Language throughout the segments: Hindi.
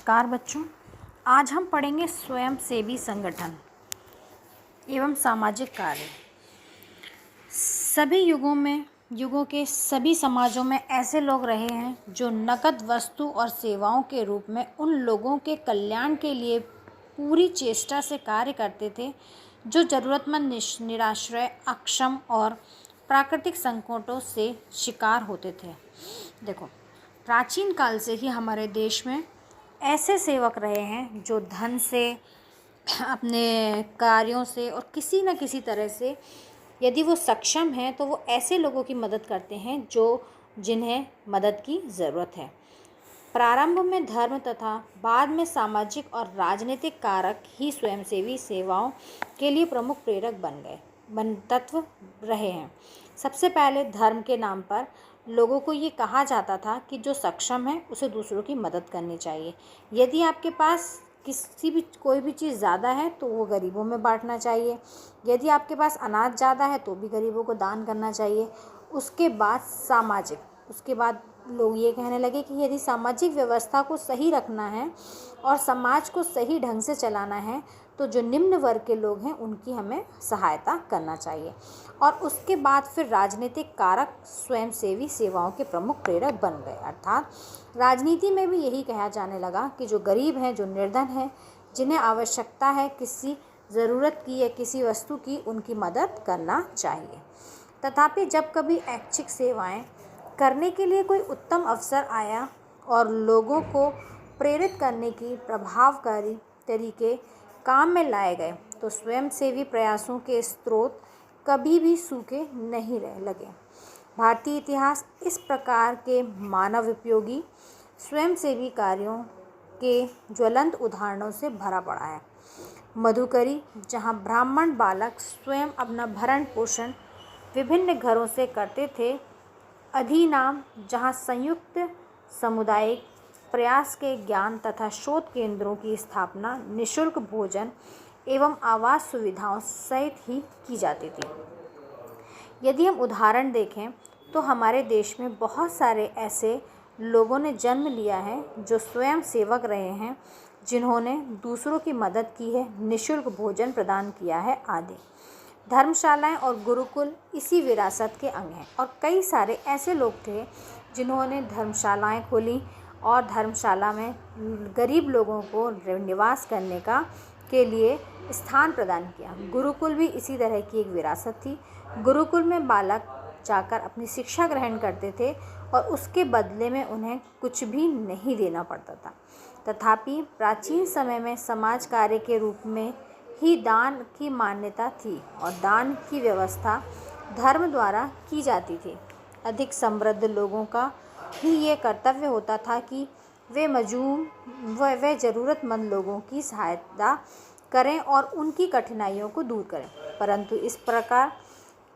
नमस्कार बच्चों, आज हम पढ़ेंगे स्वयंसेवी संगठन एवं सामाजिक कार्य। सभी युगों के सभी समाजों में ऐसे लोग रहे हैं जो नकद वस्तु और सेवाओं के रूप में उन लोगों के कल्याण के लिए पूरी चेष्टा से कार्य करते थे जो ज़रूरतमंद, निराश्रय, अक्षम और प्राकृतिक संकटों से शिकार होते थे। देखो, प्राचीन काल से ही हमारे देश में ऐसे सेवक रहे हैं जो धन से, अपने कार्यों से और किसी न किसी तरह से, यदि वो सक्षम हैं तो वो ऐसे लोगों की मदद करते हैं जिन्हें मदद की ज़रूरत है। प्रारंभ में धर्म तथा बाद में सामाजिक और राजनीतिक कारक ही स्वयंसेवी सेवाओं के लिए प्रमुख प्रेरक तत्व रहे हैं। सबसे पहले धर्म के नाम पर लोगों को ये कहा जाता था कि जो सक्षम है उसे दूसरों की मदद करनी चाहिए। यदि आपके पास कोई भी चीज़ ज़्यादा है तो वो गरीबों में बांटना चाहिए। यदि आपके पास अनाज ज़्यादा है तो भी गरीबों को दान करना चाहिए। उसके बाद लोग ये कहने लगे कि यदि सामाजिक व्यवस्था को सही रखना है और समाज को सही ढंग से चलाना है तो जो निम्न वर्ग के लोग हैं उनकी हमें सहायता करना चाहिए। और उसके बाद फिर राजनीतिक कारक स्वयंसेवी सेवाओं के प्रमुख प्रेरक बन गए। अर्थात राजनीति में भी यही कहा जाने लगा कि जो गरीब हैं, जो निर्धन हैं, जिन्हें आवश्यकता है किसी ज़रूरत की या किसी वस्तु की, उनकी मदद करना चाहिए। तथापि जब कभी ऐच्छिक सेवाएं करने के लिए कोई उत्तम अवसर आया और लोगों को प्रेरित करने की प्रभावकारी तरीके काम में लाए गए तो स्वयंसेवी प्रयासों के स्रोत कभी भी सूखे नहीं रह लगे। भारतीय इतिहास इस प्रकार के मानव उपयोगी स्वयंसेवी कार्यों के ज्वलंत उदाहरणों से भरा पड़ा है। मधुकरी, जहाँ ब्राह्मण बालक स्वयं अपना भरण पोषण विभिन्न घरों से करते थे। अधिनाम, जहाँ संयुक्त सामुदायिक प्रयास के ज्ञान तथा शोध केंद्रों की स्थापना निःशुल्क भोजन एवं आवास सुविधाओं सहित ही की जाती थी। यदि हम उदाहरण देखें तो हमारे देश में बहुत सारे ऐसे लोगों ने जन्म लिया है जो स्वयं सेवक रहे हैं, जिन्होंने दूसरों की मदद की है, निःशुल्क भोजन प्रदान किया है आदि। धर्मशालाएं और गुरुकुल इसी विरासत के अंग हैं और कई सारे ऐसे लोग थे जिन्होंने धर्मशालाएं खोली और धर्मशाला में गरीब लोगों को निवास करने के लिए स्थान प्रदान किया। गुरुकुल भी इसी तरह की एक विरासत थी। गुरुकुल में बालक जाकर अपनी शिक्षा ग्रहण करते थे और उसके बदले में उन्हें कुछ भी नहीं देना पड़ता था। तथापि प्राचीन समय में समाज कार्य के रूप में ही दान की मान्यता थी और दान की व्यवस्था धर्म द्वारा की जाती थी। अधिक समृद्ध लोगों का ही ये कर्तव्य होता था कि वे ज़रूरतमंद लोगों की सहायता करें और उनकी कठिनाइयों को दूर करें। परंतु इस प्रकार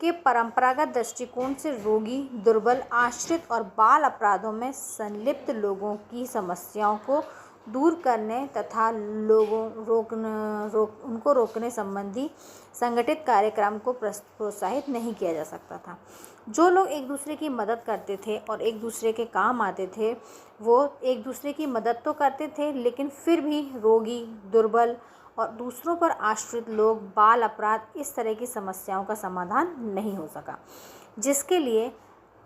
के परंपरागत दृष्टिकोण से रोगी, दुर्बल, आश्रित और बाल अपराधों में संलिप्त लोगों की समस्याओं को दूर करने तथा उनको रोकने संबंधी संगठित कार्यक्रम को प्रोत्साहित नहीं किया जा सकता था। जो लोग एक दूसरे की मदद करते थे और एक दूसरे के काम आते थे, वो एक दूसरे की मदद तो करते थे, लेकिन फिर भी रोगी, दुर्बल और दूसरों पर आश्रित लोग, बाल अपराध, इस तरह की समस्याओं का समाधान नहीं हो सका, जिसके लिए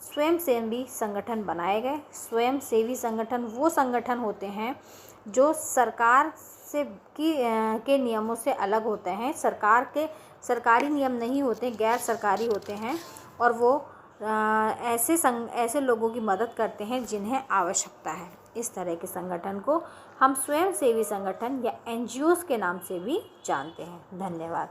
स्वयंसेवी संगठन बनाए गए। स्वयंसेवी संगठन वो संगठन होते हैं जो सरकार के नियमों से अलग होते हैं। सरकारी नियम नहीं होते, गैर सरकारी होते हैं और वो ऐसे लोगों की मदद करते हैं जिन्हें आवश्यकता है। इस तरह के संगठन को हम स्वयंसेवी संगठन या NGOs के नाम से भी जानते हैं। धन्यवाद।